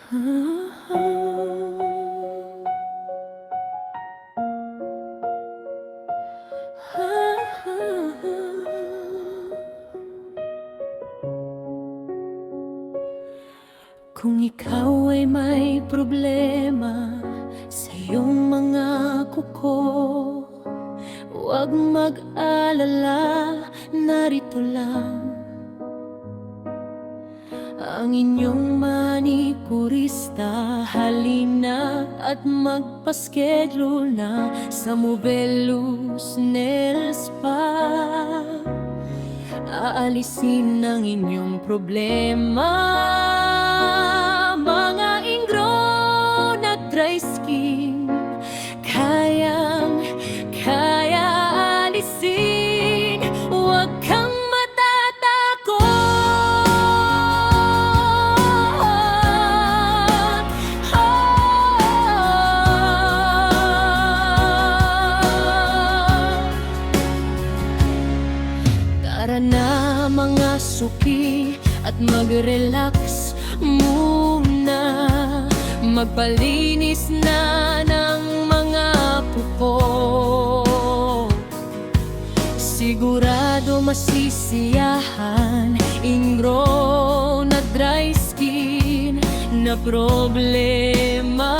Kung ikaw ay may problema sa iyong mga kuko, huwag mag-alala, narito lang ang inyong manikurista. Halina at magpa-schedule na sa Movelus Nail Spa. Aalisin ang inyong problema, mga ingrown at dry skin. Kaya alisin, huwag kang matatakot. Tara na mga suki at mag-relax muna, magpalinis na ng mga kuko. Sigurado masisiyahan, ingrown na dry skin na problema.